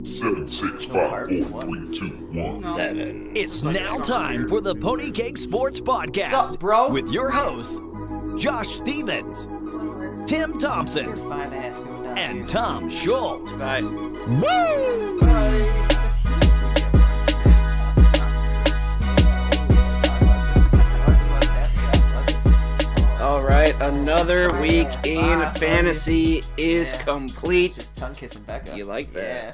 Seven, six, five, four, three, two, one. Seven. It's now time for the Pony Cake Sports Podcast. What's up, bro? With your hosts, Josh Stevens, Tim Thompson, and Tom Schultz. Bye. Woo! All right, another week in fantasy is complete. Just tongue kissing Becca. You like that? Yeah.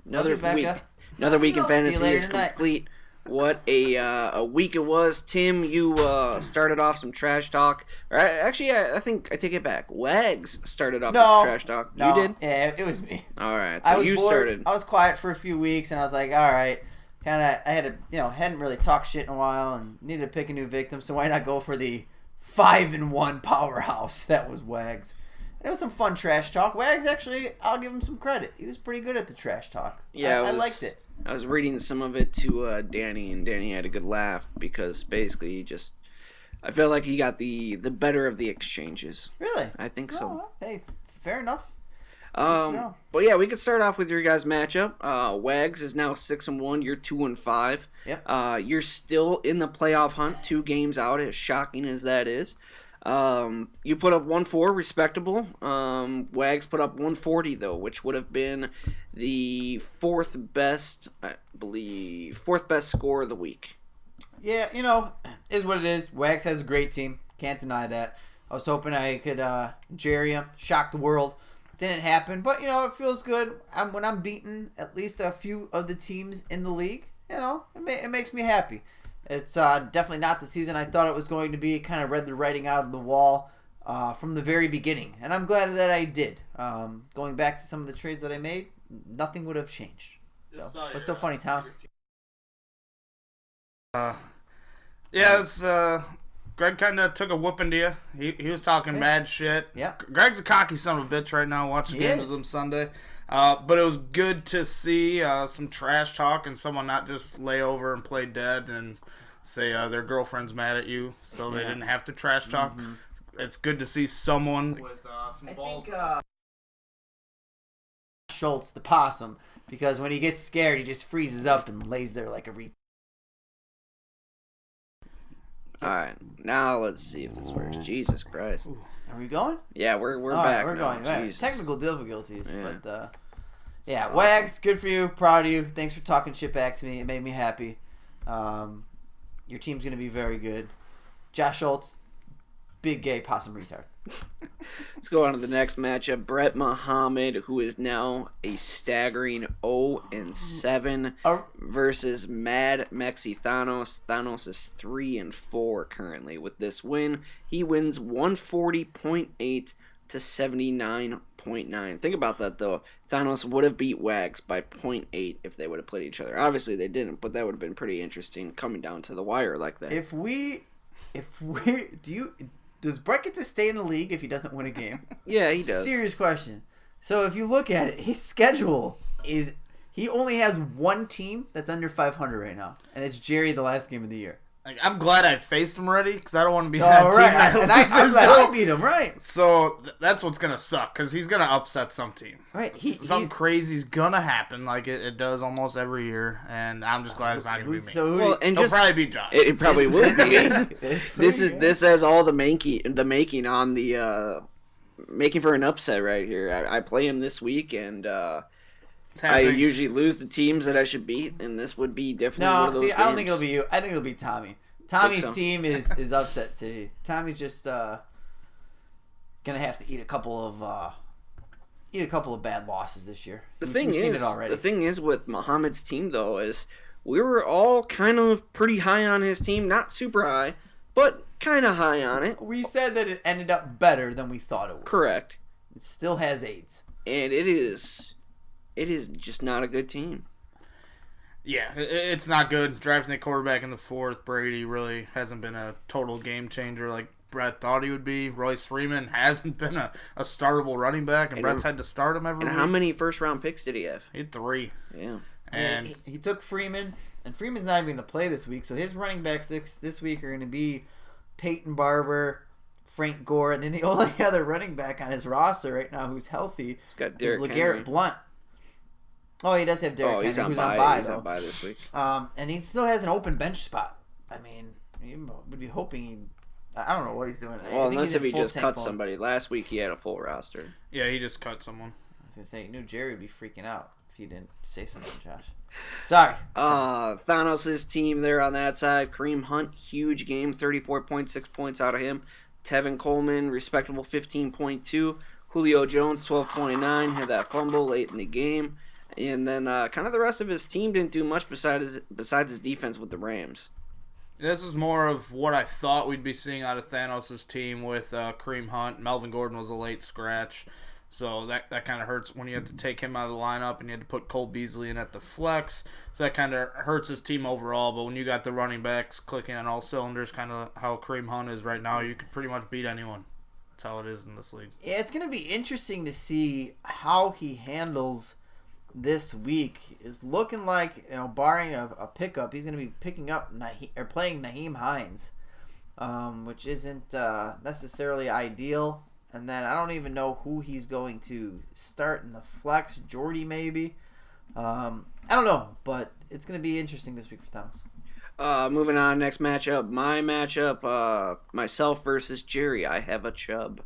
Another Love you, week. Becca. Another week in See you fantasy later is tonight. complete. What a week it was, Tim. You started off some trash talk. Actually, I think I take it back. Wags started off some trash talk. No, You did? Yeah, it was me. All right, I so was you bored. started. I was quiet for a few weeks, and I was like, all right. I had to, hadn't really talked shit in a while, and needed to pick a new victim. So why not go for the 5-1 powerhouse that was Wags? And it was some fun trash talk. Wags, actually, I'll give him some credit. He was pretty good at the trash talk. Yeah, I liked it. I was reading some of it to Danny, and Danny had a good laugh because basically I feel like he got the better of the exchanges. Really? I think so. Oh, hey, fair enough. But yeah, we could start off with your guys' matchup. Wags is now 6-1. You're 2-5. Yep. You're still in the playoff hunt, 2 games out, as shocking as that is. You put up 1-4, respectable. Wags put up 140 though, which would have been the fourth best score of the week. Yeah, is what it is. Wags has a great team. Can't deny that. I was hoping I could jerry him, shock the world. Didn't happen, but it feels good. When I'm beating at least a few of the teams in the league, it makes me happy. It's definitely not the season I thought it was going to be. Kind of read the writing out of the wall from the very beginning, and I'm glad that I did. Going back to some of the trades that I made, nothing would have changed. So, what's so funny, Tom? It's Greg kind of took a whooping to you. He was talking mad shit. Yeah. Greg's a cocky son of a bitch right now watching games with him Sunday. But it was good to see some trash talk and someone not just lay over and play dead and say their girlfriend's mad at you, so they didn't have to trash talk. Mm-hmm. It's good to see someone with some balls. I think Schultz, the possum, because when he gets scared, he just freezes up and lays there like a Alright, now let's see if this works. Jesus Christ. Are we going? Yeah, we're All back right, we're now. going. Right. Jesus. Technical difficulties, Yeah. but Wags, good for you. Proud of you. Thanks for talking shit back to me. It made me happy. Your team's gonna be very good. Josh Schultz, big gay possum retard. Let's go on to the next matchup. Brett Muhammad, who is now a staggering 0-7 versus Mad Mexi Thanos. Thanos is 3-4 currently. With this win, he wins 140.8 to 79.9. Think about that though. Thanos would have beat Wags by 0.8 if they would have played each other. Obviously they didn't, but that would have been pretty interesting coming down to the wire like that. Does Brett get to stay in the league if he doesn't win a game? Yeah, he does. Serious question. So if you look at it, his schedule is he only has one team that's under 500 right now, and it's Jerry the last game of the year. Like, I'm glad I faced him already because I don't want to be that team. Right. And I'm glad I beat him, right? So that's what's going to suck because he's going to upset some team. Right. Something crazy's going to happen like it does almost every year, and I'm just glad it's not going to be me. So He'll probably be Josh. It probably will be. This This has all the making on the making for an upset right here. I play him this week, and I usually lose the teams that I should beat, and this would be definitely one of those games. I don't think it'll be you. I think it'll be Tommy. Tommy's team is upset city. Tommy's just gonna have to eat a couple of bad losses this year. We've seen it already. The thing is with Muhammad's team though is we were all kind of pretty high on his team, not super high, but kind of high on it. We said that it ended up better than we thought it would. Correct. It still has AIDS. And it is just not a good team. Yeah, it's not good. Drafting the quarterback in the fourth, Brady really hasn't been a total game changer like Brett thought he would be. Royce Freeman hasn't been a startable running back, and Brett's had to start him every week. And how many first-round picks did he have? He had 3. Yeah. And he took Freeman, and Freeman's not even going to play this week, so his running backs this week are going to be Peyton Barber, Frank Gore, and then the only other running back on his roster right now who's healthy got is Derrick LeGarrette Henry. Blunt. Oh, he does have Derrick Henry, he's on who's bye. on bye, He's though. on bye this week. And he still has an open bench spot. I mean, you would be hoping I don't know what he's doing. Well, I think unless he's if in he full just tank cut mode. somebody. Last week he had a full roster. Yeah, he just cut someone. I was gonna say, you knew Jerry would be freaking out if you didn't say something, Josh. Sorry. Thanos' team there on that side. Kareem Hunt, huge game, 34.6 points out of him. Tevin Coleman, respectable 15.2. Julio Jones, 12.9, had that fumble late in the game. And then kind of the rest of his team didn't do much besides his defense with the Rams. This is more of what I thought we'd be seeing out of Thanos' team with Kareem Hunt. Melvin Gordon was a late scratch. So that kind of hurts when you have to take him out of the lineup and you had to put Cole Beasley in at the flex. So that kind of hurts his team overall. But when you got the running backs clicking on all cylinders, kind of how Kareem Hunt is right now, you could pretty much beat anyone. That's how it is in this league. Yeah, it's going to be interesting to see how he handles this week. Is looking like, barring a pickup, he's going to be picking up playing Naheem Hines, which isn't necessarily ideal. And then I don't even know who he's going to start in the flex. Jordy maybe. I don't know, but it's going to be interesting this week for Thomas. Moving on, next matchup. My matchup, myself versus Jerry. I have a chub.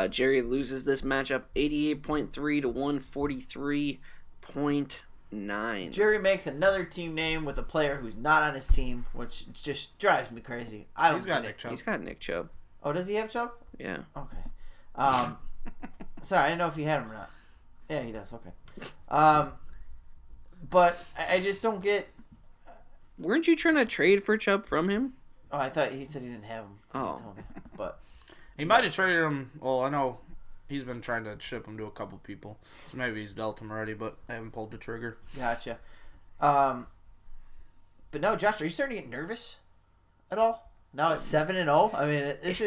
Jerry loses this matchup 88.3 to 143.9. Jerry makes another team name with a player who's not on his team, which just drives me crazy. He's got Nick Chubb. He's got Nick Chubb. Oh, does he have Chubb? Yeah. Okay. Sorry, I didn't know if he had him or not. Yeah, he does. Okay. But I just don't get. Weren't you trying to trade for Chubb from him? Oh, I thought he said he didn't have him. Oh. He told me. But He might have traded him. Well, I know he's been trying to ship him to a couple people. So maybe he's dealt him already, but I haven't pulled the trigger. gotcha. But no, Josh, are you starting to get nervous at all? Now it's 7-0. I mean, this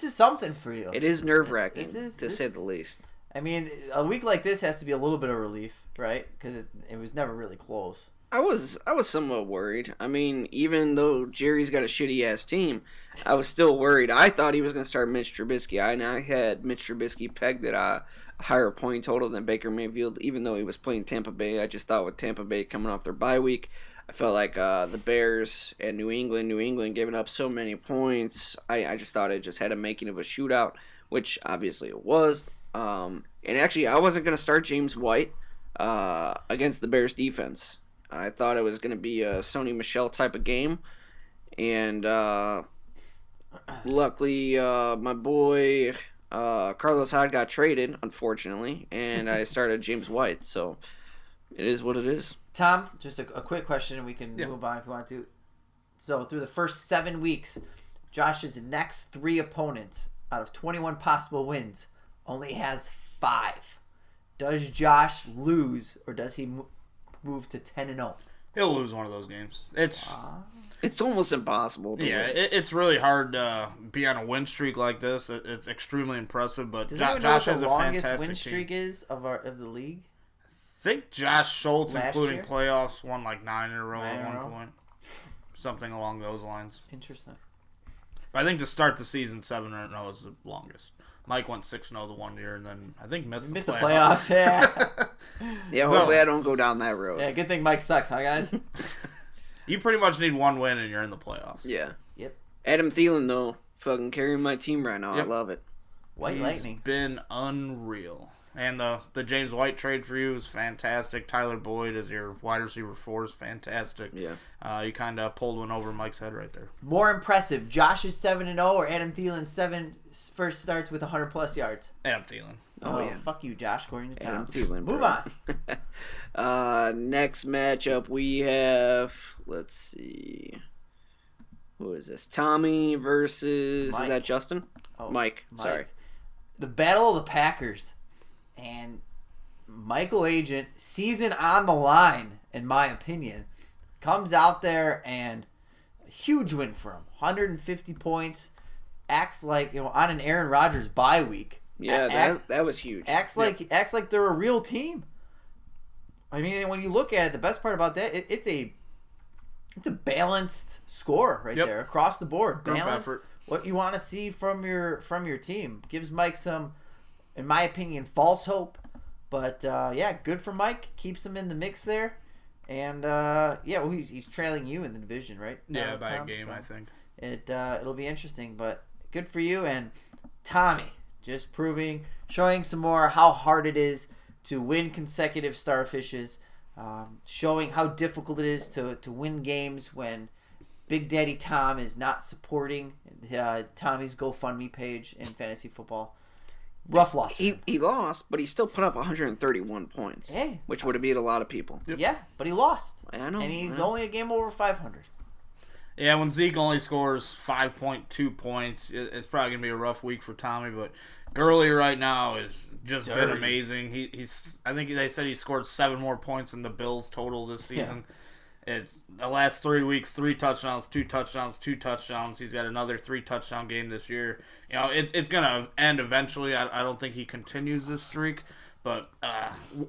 is something for you. It is nerve-wracking, This to say the least. I mean, a week like this has to be a little bit of relief, right? Because it was never really close. I was somewhat worried. I mean, even though Jerry's got a shitty-ass team, I was still worried. I thought he was going to start Mitch Trubisky. I had Mitch Trubisky pegged at a higher point total than Baker Mayfield, even though he was playing Tampa Bay. I just thought with Tampa Bay coming off their bye week, I felt like the Bears and New England giving up so many points. I just thought it just had a making of a shootout, which obviously it was. And actually, I wasn't going to start James White against the Bears defense. I thought it was going to be a Sony Michel type of game. And luckily, my boy Carlos Hyde got traded, unfortunately, and I started James White. So it is what it is. Tom, just a quick question, and we can move on if you want to. So, through the first 7 weeks, Josh's next 3 opponents out of 21 possible wins only has 5. Does Josh lose, or does he move to 10-0? He'll lose one of those games. It's almost impossible to win. It's really hard to be on a win streak like this. It's extremely impressive, but Does Josh anyone know what has the a longest fantastic win streak team. is of the league? I think Josh Schultz, Last including year? playoffs, won like 9 in a row 9 in at a one row? point. Something along those lines. Interesting. But I think to start the season, 7-0 is the longest. Mike went 6-0 the one year, and then I think missed the playoffs. Yeah. Yeah, hopefully I don't go down that road. Yeah, good thing Mike sucks, huh, guys? You pretty much need one win, and you're in the playoffs. Yeah. Yep. Adam Thielen, though, fucking carrying my team right now. Yep. I love it. White Lightning. He's been unreal. And the James White trade for you is fantastic. Tyler Boyd as your wide receiver 4 is fantastic. Yeah. You kind of pulled one over Mike's head right there. More impressive, Josh is 7-0 or Adam Thielen first starts with 100+ yards? Adam Thielen. Oh, yeah. Fuck you, Josh, according to Tom. Adam Thielen, Move bro. on. Next matchup we have, let's see. Who is this? Tommy versus, Mike. is that Justin? Oh, Mike, sorry. The Battle of the Packers. And Michael Agent, season on the line, in my opinion, comes out there and a huge win for him. 150 points. Acts like, on an Aaron Rodgers bye week. Yeah, that was huge. Acts like they're a real team. I mean, when you look at it, the best part about that, it's a balanced score right there across the board. Group Balanced. effort. What you want to see from your team gives Mike some, in my opinion, false hope. But good for Mike. Keeps him in the mix there. And he's trailing you in the division, right? Yeah, by Tom? a game, I think. It'll be interesting, but good for you. And Tommy, just showing some more how hard it is to win consecutive starfishes, showing how difficult it is to win games when Big Daddy Tom is not supporting Tommy's GoFundMe page in fantasy football. Rough loss. He lost, but he still put up 131 points, which would have beat a lot of people. Yep. Yeah, but he lost. I know. And he's only a game over 500. Yeah, when Zeke only scores 5.2 points, it's probably going to be a rough week for Tommy, but Gurley right now has just been amazing. I think they said he scored 7 more points than the Bills total this season. It's the last 3 weeks, 3 touchdowns, 2 touchdowns, 2 touchdowns. He's got another 3-touchdown game this year. It's going to end eventually. I don't think he continues this streak, but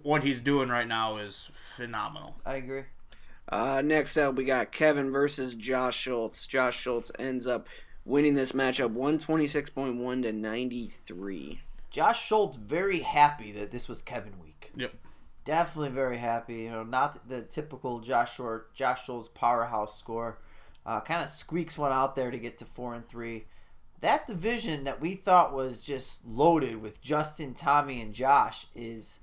what he's doing right now is phenomenal. I agree. Next up, we got Kevin versus Josh Schultz. Josh Schultz ends up winning this matchup 126.1 to 93. Josh Schultz very happy that this was Kevin week. Yep. Definitely very happy. Not the typical Josh Schultz powerhouse score. Kind of squeaks one out there to get to 4-3. That division that we thought was just loaded with Justin, Tommy, and Josh is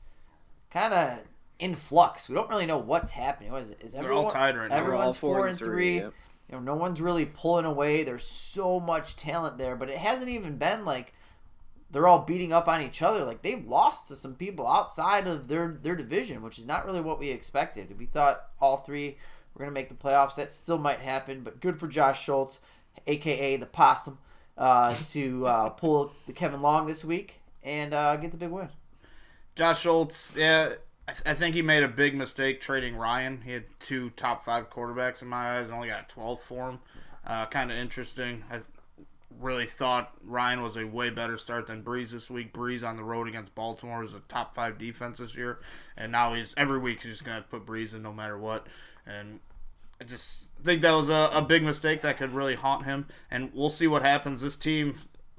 kind of in flux. We don't really know what's happening. They're all tied right now. Everyone's 4-3. Yep. No one's really pulling away. There's so much talent there, but it hasn't even been like they're all beating up on each other. Like, they've lost to some people outside of their division, which is not really what we expected. We thought all 3 were going to make the playoffs. That still might happen, but good for Josh Schultz, a.k.a. the Possum, to pull the Kevin Long this week and get the big win. Josh Schultz, I think he made a big mistake trading Ryan. He had 2 top 5 quarterbacks in my eyes and only got a 12th for him. Kind of interesting. I really thought Ryan was a way better start than Breeze this week. Breeze on the road against Baltimore is a top 5 defense this year, and now every week he's just going to put Breeze in no matter what. And I just think that was a big mistake that could really haunt him, and we'll see what happens. This team,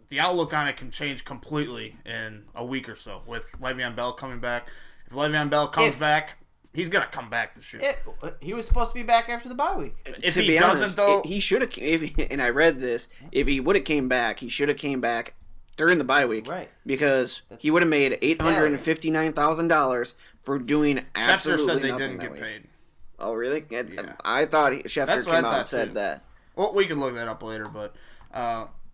the outlook on it can change completely in a week or so with Le'Veon Bell coming back. If Le'Veon Bell comes back, he's going to come back this year. He was supposed to be back after the bye week. If he doesn't, though... He should have... And I read this. If he would have came back, he should have came back during the bye week. Right. Because he would have made $859,000 for doing absolutely nothing. Schefter said they didn't get paid. Oh, really? Yeah. I thought Schefter came out and said too. that. Well, we can look that up later, but...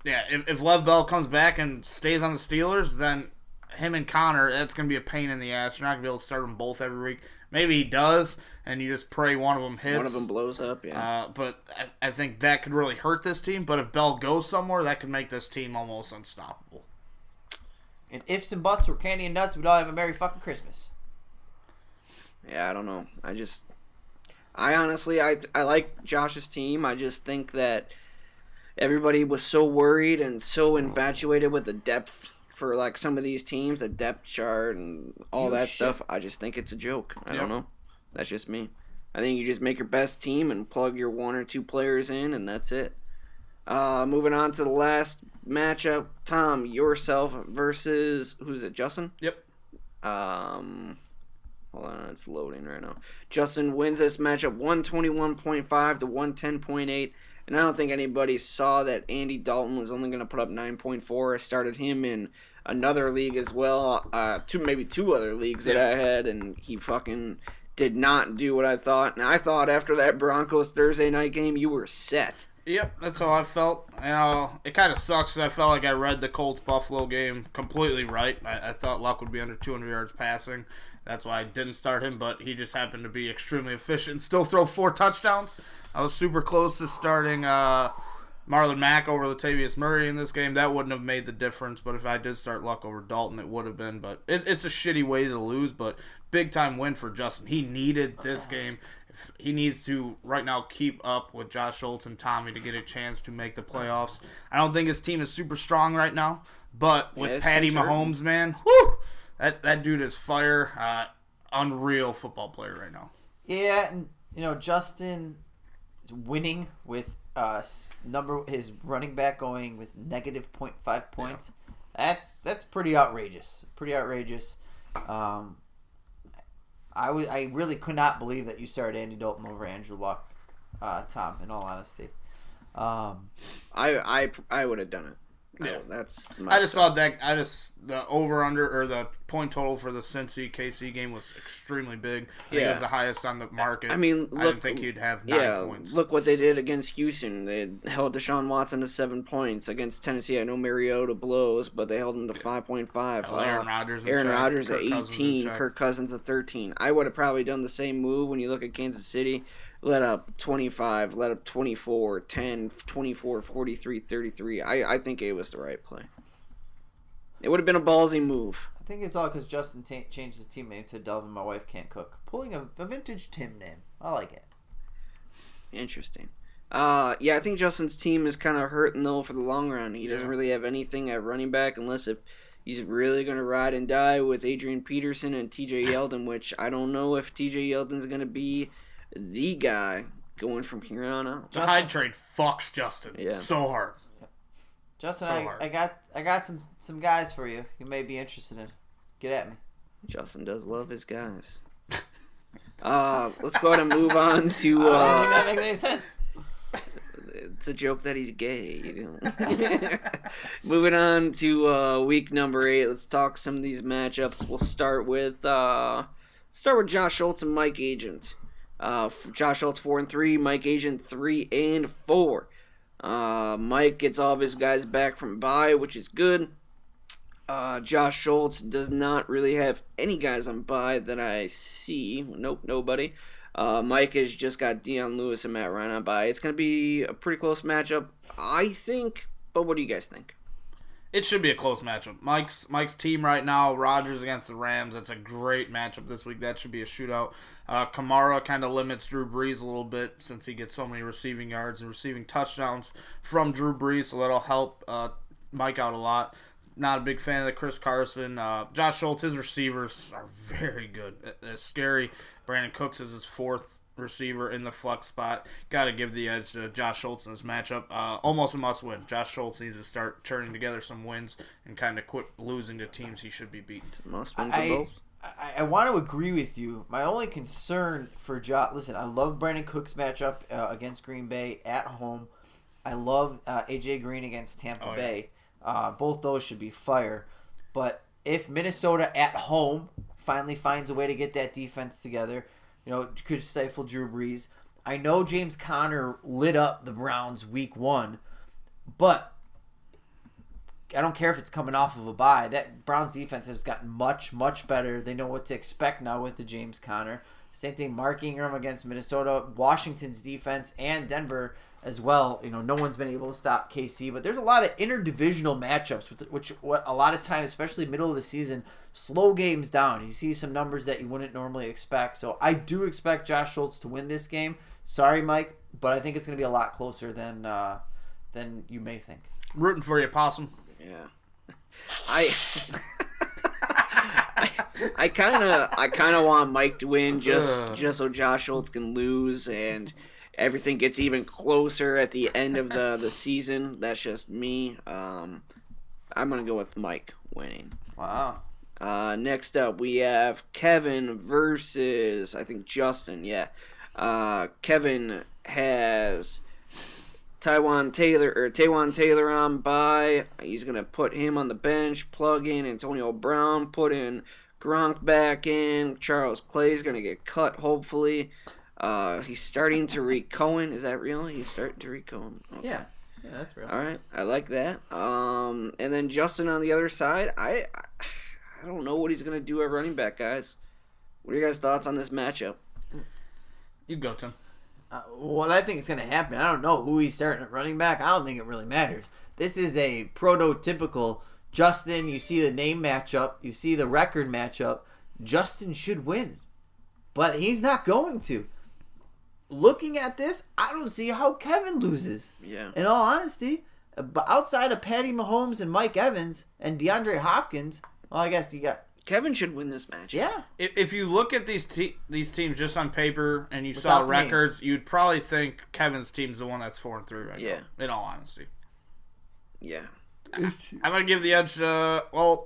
if Lev Bell comes back and stays on the Steelers, then... him and Connor, that's going to be a pain in the ass. You're not going to be able to start them both every week. Maybe he does, and you just pray one of them hits. One of them blows up, yeah. But I think that could really hurt this team. But if Bell goes somewhere, that could make this team almost unstoppable. And ifs and buts were candy and nuts, we'd all have a Merry fucking Christmas. Yeah, I don't know. I honestly like Josh's team. I just think that everybody was so worried and so infatuated with the depth for like some of these teams, the depth chart and all that stuff. I just think it's a joke. I don't know. That's just me. I think you just make your best team and plug your 1 or 2 players in, and that's it. Moving on to the last matchup, Tom, yourself versus who's it? Justin? Yep. Hold on, it's loading right now. Justin wins this matchup 121.5 to 110.8. And I don't think anybody saw that Andy Dalton was only going to put up 9.4. I started him in another league as well, maybe 2 other leagues that I had, and he fucking did not do what I thought. And I thought after that Broncos Thursday night game, you were set. Yep, that's how I felt. It kind of sucks that I felt like I read the Colts-Buffalo game completely right. I thought Luck would be under 200 yards passing. That's why I didn't start him, but he just happened to be extremely efficient and still throw 4 touchdowns. I was super close to starting Marlon Mack over Latavius Murray in this game. That wouldn't have made the difference, but if I did start Luck over Dalton, it would have been. But it's a shitty way to lose, but big-time win for Justin. He needed this game. He needs to, right now, keep up with Josh Schultz and Tommy to get a chance to make the playoffs. I don't think his team is super strong right now, but with Patty Mahomes, man, whoo, that dude is fire. Unreal football player right now. Yeah, and, Justin is winning with his running back going with negative 0.5 points. Yeah. That's pretty outrageous. I really could not believe that you started Andy Dalton over Andrew Luck, Tom. In all honesty, I would have done it. Yeah, that's. I just thought that the over under or the point total for the Cincy KC game was extremely big. I think it was the highest on the market. I mean, look, I didn't think he'd have 9 points. Look what they did against Houston. They held Deshaun Watson to 7 points against Tennessee. I know Mariota blows, but they held him to 5.5. Aaron Rodgers at Kirk 18. Kirk Cousins at 13. I would have probably done the same move when you look at Kansas City. Let up 25, let up 24, 10, 24, 43, 33. I think it was the right play. It would have been a ballsy move. I think it's all because Justin changed his team name to Delvin My Wife Can't Cook. Pulling a vintage Tim name. I like it. Interesting. I think Justin's team is kind of hurting, though, for the long run. He doesn't really have anything at running back unless if he's really going to ride and die with Adrian Peterson and TJ Yeldon, which I don't know if TJ Yeldon's going to be the guy going from here on out. The Hyde trade fucks Justin so hard. Justin, So I got some guys for you. You may be interested in. Get at me. Justin does love his guys. Let's go ahead and move on to. That makes any sense. It's a joke that he's gay. You know? Moving on to week number 8. Let's talk some of these matchups. We'll start with Josh Schultz and Mike Agent. Josh Schultz 4-3, Mike Agent 3-4. Mike gets all of his guys back from bye, which is good. Josh Schultz does not really have any guys on bye that I see. Nope, nobody. Mike has just got Deion Lewis and Matt Ryan on bye. It's going to be a pretty close matchup, I think. But what do you guys think? It should be a close matchup. Mike's team right now, Rodgers against the Rams. That's a great matchup this week. That should be a shootout. Kamara kind of limits Drew Brees a little bit since he gets so many receiving yards and receiving touchdowns from Drew Brees, so that'll help Mike out a lot. Not a big fan of the Chris Carson. Josh Schultz, his receivers are very good. It's scary. Brandon Cooks is his 4th receiver in the flex spot. Got to give the edge to Josh Schultz in this matchup. Almost a must-win. Josh Schultz needs to start turning together some wins and kind of quit losing to teams he should be beating. Must-win for both. I want to agree with you. My only concern for Josh... Listen, I love Brandon Cook's matchup against Green Bay at home. I love A.J. Green against Tampa Bay. Both those should be fire. But if Minnesota at home finally finds a way to get that defense together, could stifle Drew Brees. I know James Conner lit up the Browns week 1, but I don't care if it's coming off of a bye. That Browns defense has gotten much, much better. They know what to expect now with the James Conner. Same thing, Mark Ingram against Minnesota. Washington's defense and Denver as well. No one's been able to stop KC, but there's a lot of interdivisional matchups, which a lot of times, especially middle of the season, slow games down. You see some numbers that you wouldn't normally expect. So I do expect Josh Schultz to win this game. Sorry, Mike, but I think it's going to be a lot closer than you may think. Rooting for you, Possum. Yeah. I kind of want Mike to win just so Josh Schultz can lose and everything gets even closer at the end of the season. That's just me. I'm gonna go with Mike winning. Wow. Next up we have Kevin versus I think Justin. Yeah. Kevin has Taywan Taylor on bye. He's going to put him on the bench, plug in Antonio Brown, put in Gronk back in. Charles Clay's going to get cut, hopefully. He's starting Tariq Cohen. Is that real? He's starting Tariq Cohen. Okay. Yeah, that's real. All right, I like that. And then Justin on the other side. I don't know what he's going to do at running back, guys. What are your guys' thoughts on this matchup? You go, Tim. What I think is going to happen, I don't know who he's starting at running back. I don't think it really matters. This is a prototypical Justin. You see the name matchup. You see the record matchup. Justin should win. But he's not going to. Looking at this, I don't see how Kevin loses. Yeah. In all honesty. But outside of Patty Mahomes and Mike Evans and DeAndre Hopkins, well, I guess you got... Kevin should win this match. Yeah. If you look at these teams just on paper and you Without saw records, you'd probably think Kevin's team's the one that's 4-3 right now. In all honesty. Yeah. I'm gonna give the edge. Because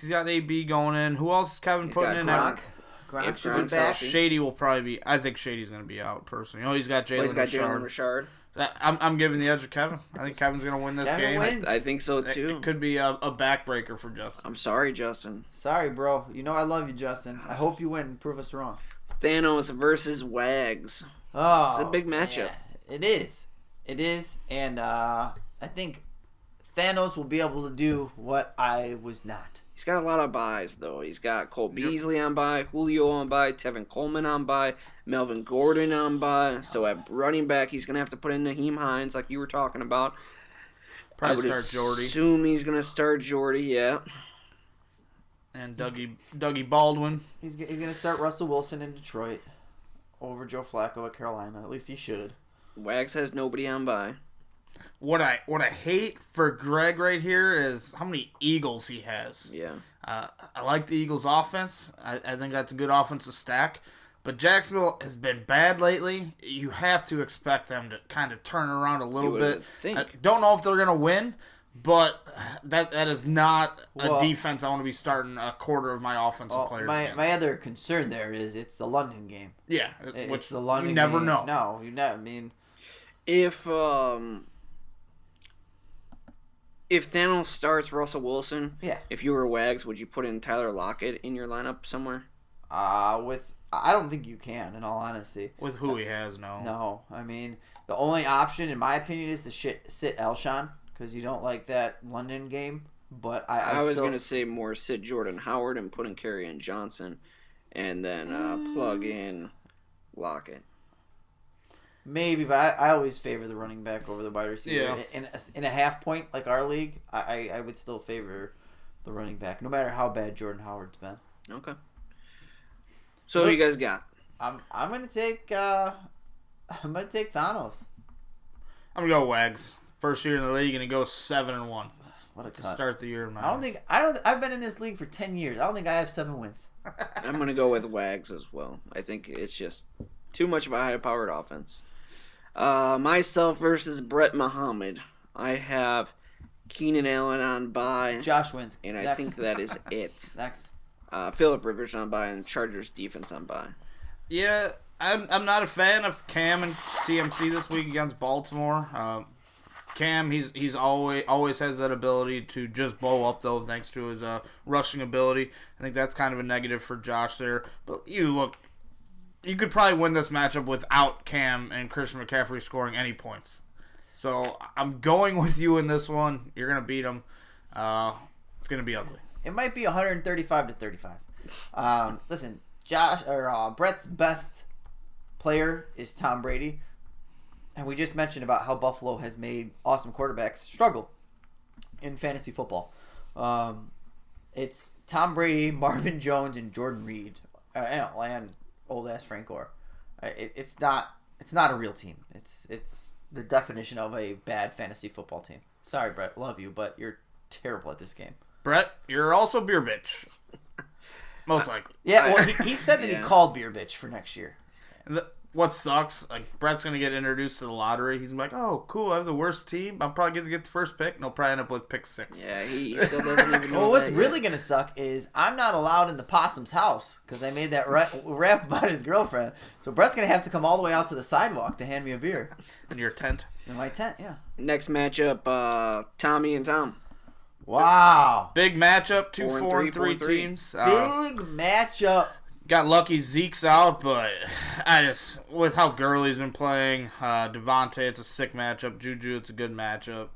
he's got AB going in. Who else is Kevin putting in? Gronk. Gronk should be Gronk's back. healthy. Shady will probably be. I think Shady's going to be out personally. He's got Jalen Richard. Richard. I'm giving the edge to Kevin. I think Kevin's going to win this Kevin game. wins. I think so too. It could be a backbreaker for Justin. I'm sorry, Justin. Sorry, bro. You know I love you, Justin. I hope you win and prove us wrong. Thanos versus Wags. Oh, It's a big matchup. Yeah, it is. It is, and I think Thanos will be able to do what I was not. He's got a lot of buys, though. He's got Cole Beasley on bye, Julio on bye, Tevin Coleman on bye, Melvin Gordon on bye. So at running back, he's going to have to put in Naheem Hines, like you were talking about. Probably I would start Jordy. assume he's going to start Jordy, yeah. And Dougie Baldwin. He's going to start Russell Wilson in Detroit over Joe Flacco at Carolina. At least he should. Wags has nobody on bye. What I hate for Greg right here is how many Eagles he has. Yeah. I like the Eagles' offense. I think that's a good offensive stack. But Jacksonville has been bad lately. You have to expect them to kind of turn around a little You bit. would think. I don't know if they're going to win, but that is not a defense I want to be starting a quarter of my offensive players against. My other concern there is it's the London game. Yeah, It's the London you never game. know. No, you never. I mean, If Thanos starts Russell Wilson, yeah. if you were Wags, would you put in Tyler Lockett in your lineup somewhere? I don't think you can, in all honesty. With who he has, no. No, I mean the only option, in my opinion, is to sit Elshon because you don't like that London game. But I was still, gonna say more sit Jordan Howard and put in Kerryon Johnson, and then plug in Lockett. maybe, but I always favor the running back over the wide receiver. Yeah. In a half point like our league, I would still favor the running back, no matter how bad Jordan Howard's been. Okay. So who you guys got? I'm gonna take Thanos. I'm gonna go Wags. First year in the league, and he goes 7-1 What a to cut. start the year. Man. I've been in this league for 10 years. I don't think I have 7 wins. I'm gonna go with Wags as well. I think it's just too much of a high-powered offense. Myself versus Brett Muhammad. I have Keenan Allen on bye, Josh wins. and I Next. think that is it. Next. Phillip Rivers on bye and Chargers defense on bye. Yeah, I'm not a fan of Cam and CMC this week against Baltimore. Cam, he's always has that ability to just blow up though, thanks to his rushing ability. I think that's kind of a negative for Josh there. But you could probably win this matchup without Cam and Christian McCaffrey scoring any points. So I'm going with you in this one. You're gonna beat him. It's gonna be ugly. It might be 135-35. Listen, Brett's best player is Tom Brady, and we just mentioned about how Buffalo has made awesome quarterbacks struggle in fantasy football. It's Tom Brady, Marvin Jones, and Jordan Reed, and old ass Frank Gore. It's not a real team. It's the definition of a bad fantasy football team. Sorry, Brett, love you, but you're terrible at this game. Brett, you're also beer bitch. Most likely. Yeah, well, he said that Yeah. he called beer bitch for next year. What sucks, Brett's going to get introduced to the lottery. He's like, oh, cool, I have the worst team. I'm probably going to get the first pick. And he'll probably end up with pick 6. Yeah, he still doesn't even know. Well, what's that really yet. going to suck is I'm not allowed in the possum's house because I made that rap about his girlfriend. So Brett's going to have to come all the way out to the sidewalk to hand me a beer. In your tent. In my tent, yeah. Next matchup, Tommy and Tom. Wow. Big matchup, 2 4 and 4 and 3 3 teams. Big matchup. Got lucky Zeke's out, but with how Gurley's been playing, Devontae, it's a sick matchup. Juju, it's a good matchup.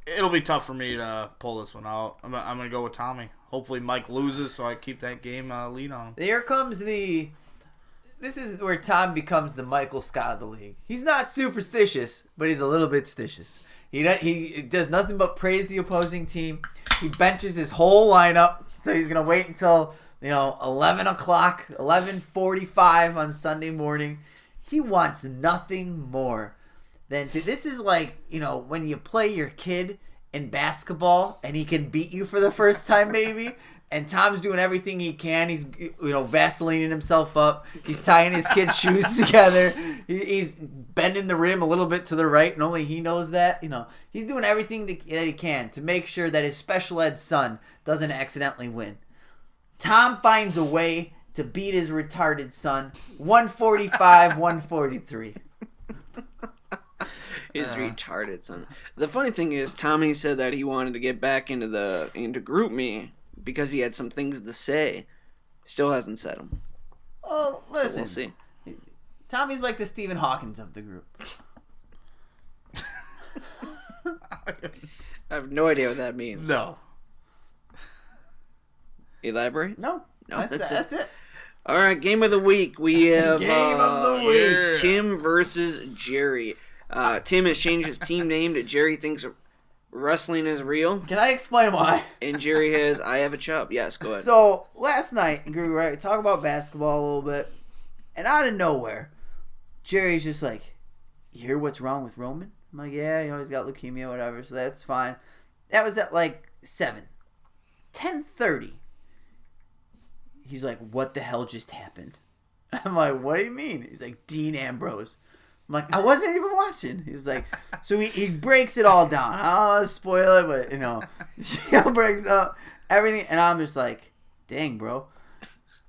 It'll be tough for me to pull this one out. I'm going to go with Tommy. Hopefully Mike loses so I keep that game lead on him. Here comes this is where Tom becomes the Michael Scott of the league. He's not superstitious, but he's a little bit stitious. He does nothing but praise the opposing team. He benches his whole lineup, so he's going to wait until 11 o'clock, 11:45 on Sunday morning. He wants nothing more than to. This is like, when you play your kid in basketball and he can beat you for the first time, maybe. And Tom's doing everything he can. He's, Vaselining himself up. He's tying his kid's shoes together. He's bending the rim a little bit to the right, and only he knows that. He's doing everything that he can to make sure that his special ed son doesn't accidentally win. Tom finds a way to beat his retarded son. 145, 143. His retarded son. The funny thing is, Tommy said that he wanted to get back into group me because he had some things to say. Still hasn't said them. Well, listen. So we'll see. Tommy's like the Stephen Hawkins of the group. I have no idea what that means. No. Elaborate? No, that's it. All right, game of the week. We have Game of the week. Tim versus Jerry. Tim has changed his team name to Jerry Thinks Wrestling is Real. Can I explain why? And Jerry has I Have a Chub. Yes, go ahead. So, last night, we were talking about basketball a little bit, and out of nowhere, Jerry's just like, you hear what's wrong with Roman? I'm like, yeah, he's got leukemia, whatever, so that's fine. That was at like 7. 10:30. He's like, what the hell just happened? I'm like, what do you mean? He's like, Dean Ambrose. I'm like, I wasn't even watching. He's like, so he breaks it all down. I don't want to spoil it, but, she breaks up everything. And I'm just like, dang, bro.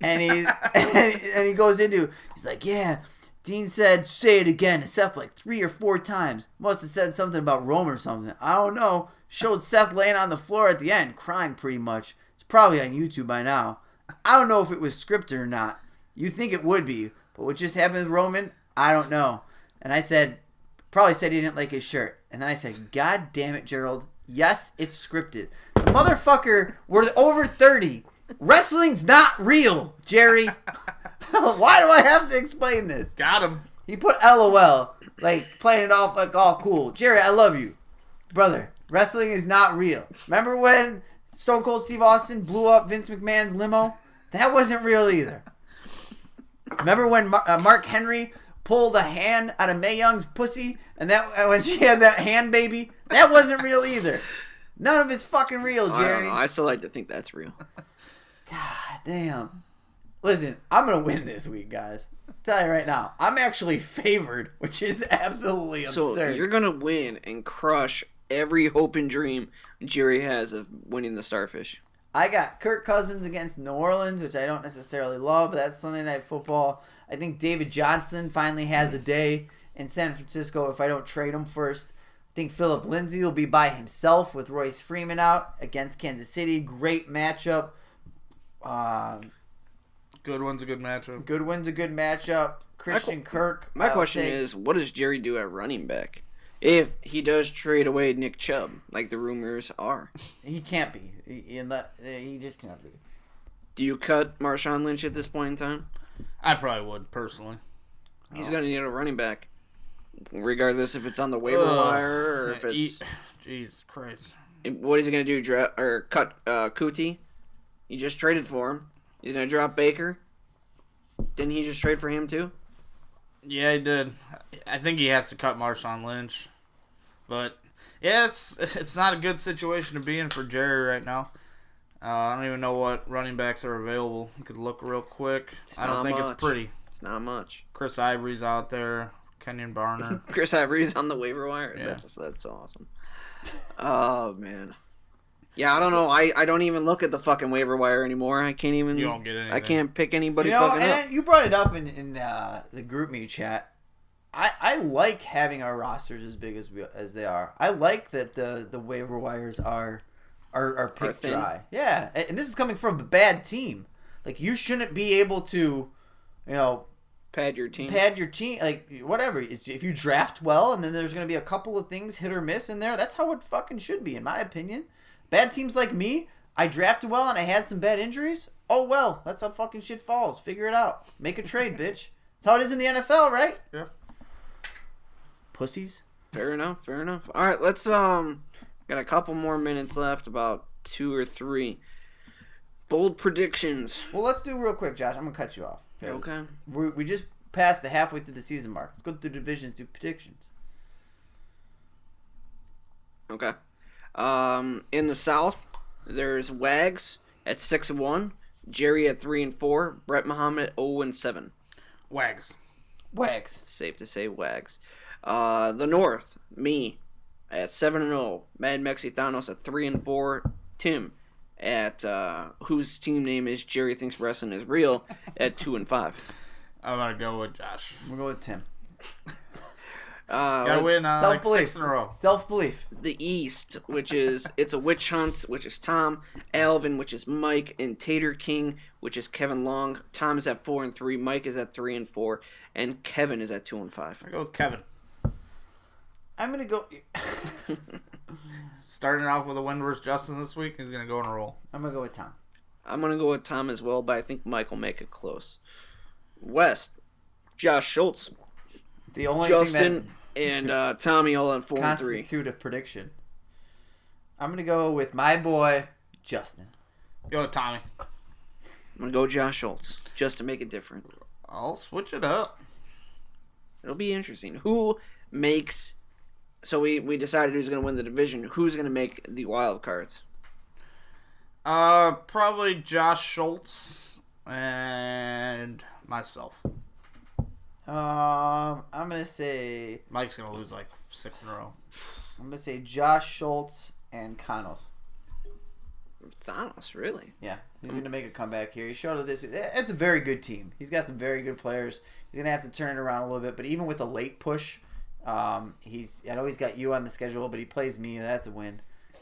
And he goes into, he's like, yeah, Dean said, say it again to Seth like 3 or 4 times. Must have said something about Roman or something. I don't know. Showed Seth laying on the floor at the end, crying pretty much. It's probably on YouTube by now. I don't know if it was scripted or not. You think it would be, but what just happened with Roman, I don't know. And I said, probably said he didn't like his shirt. And then I said, God damn it, Gerald. Yes, it's scripted. Motherfucker, we're over 30. Wrestling's not real, Jerry. Why do I have to explain this? Got him. He put LOL, like playing it off like all cool. Jerry, I love you. Brother, wrestling is not real. Remember when Stone Cold Steve Austin blew up Vince McMahon's limo? That wasn't real either. Remember when Mark Henry pulled a hand out of Mae Young's pussy, and that when she had that hand baby? That wasn't real either. None of it's fucking real, Jerry. I don't know. I still like to think that's real. God damn. Listen, I'm going to win this week, guys. I'll tell you right now. I'm actually favored, which is absolutely absurd. So you're going to win and crush every hope and dream Jerry has of winning the Starfish. I got Kirk Cousins against New Orleans, which I don't necessarily love, but that's Sunday Night Football. I think David Johnson finally has a day in San Francisco if I don't trade him first. I think Philip Lindsay will be by himself with Royce Freeman out against Kansas City. Great matchup. Good one's a good matchup. Goodwin's a good matchup. Christian Kirk. My question is, what does Jerry do at running back? If he does trade away Nick Chubb, like the rumors are. He can't be. He just can't be. Do you cut Marshawn Lynch at this point in time? I probably would, personally. He's going to need a running back. Regardless if it's on the waiver wire or if it's... Jesus Christ. What is he going to do? Cut Kuti? He just traded for him. He's going to drop Baker. Didn't he just trade for him too? Yeah, he did. I think he has to cut Marshawn Lynch. But, yeah, it's not a good situation to be in for Jerry right now. I don't even know what running backs are available. You could look real quick. I don't think it's pretty. It's not much. Chris Ivory's out there. Kenyon Barner. Chris Ivory's on the waiver wire? Yeah. That's awesome. Oh, man. Yeah, I don't know. I don't even look at the fucking waiver wire anymore. I can't even. You don't get anything. I can't pick anybody fucking up. You brought it up in the group me chat. I like having our rosters as big as they are. I like that the waiver wires are picked dry. Yeah, and this is coming from a bad team. Like, you shouldn't be able to, pad your team. Like, whatever. If you draft well, and then there's going to be a couple of things hit or miss in there, that's how it fucking should be, in my opinion. Bad teams like me, I drafted well and I had some bad injuries. Oh, well, that's how fucking shit falls. Figure it out. Make a trade, bitch. That's how it is in the NFL, right? Yeah. Pussies. Fair enough. All right, let's got a couple more minutes left, about 2 or 3. Bold predictions. Well, let's do real quick, Josh. I'm gonna cut you off. Okay. We just passed the halfway through the season mark. Let's go through divisions, do predictions. Okay. In the South, there's Wags at 6-1, Jerry at 3-4, Brett Muhammad 0-7. Wags. Safe to say Wags. The North, me at 7-0, Mad Mexi Thanos at 3-4, Tim at whose team name is Jerry Thinks Wrestling is Real at 2-5. I'm gonna go with Josh. I'm gonna go with Tim. Gotta win like Self-belief. 6 in a row. Self-belief. The East, which is It's a Witch Hunt, which is Tom, Alvin, which is Mike, and Tater King, which is Kevin Long. Tom is at 4-3, Mike is at 3-4, and Kevin is at 2-5. I go with Kevin. I'm gonna go. Starting off with a win versus Justin this week, he's gonna go on a roll. I'm gonna go with Tom. I'm gonna go with Tom as well, but I think Mike will make it close. West, Josh Schultz, The only Justin, thing and Tommy all at that 4-3. constitute a prediction. I'm gonna go with my boy Justin. Go with Tommy. I'm gonna go Josh Schultz just to make it different. I'll switch it up. It'll be interesting. Who makes? So we decided who's gonna win the division. Who's gonna make the wild cards? Probably Josh Schultz and myself. I'm gonna say Mike's gonna lose like 6 in a row. I'm gonna say Josh Schultz and Kanos. Thanos, really? Yeah, he's gonna make a comeback here. He showed it this. It's a very good team. He's got some very good players. He's gonna have to turn it around a little bit, but even with a late push, I know he's got you on the schedule, but he plays me. That's a win.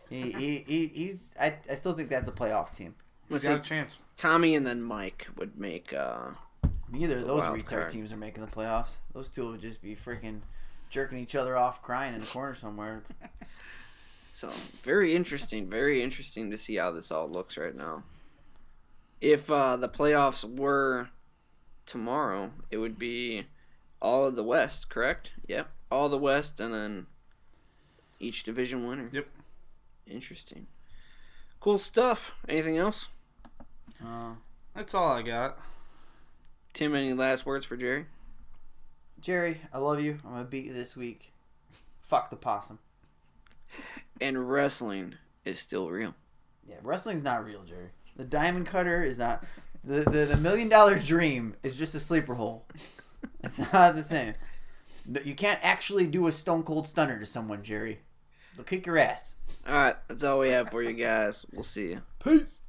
He's. I still think that's a playoff team. He's got a chance. Tommy and then Mike would make. Neither of those wild retard card. teams are making the playoffs. Those two would just be freaking jerking each other off, crying in a corner somewhere. So very interesting to see how this all looks right now. If the playoffs were tomorrow, it would be all of the West, correct? Yep, all the West, and then each division winner. Yep. Interesting. Cool stuff. Anything else? That's all I got. Tim, any last words for Jerry? Jerry, I love you. I'm gonna beat you this week. Fuck the possum. And wrestling is still real. Yeah, wrestling's not real, Jerry. The diamond cutter is not. The $1 million dream is just a sleeper hole. It's not the same. You can't actually do a stone cold stunner to someone, Jerry. They'll kick your ass. All right, that's all we have for you guys. We'll see you. Peace.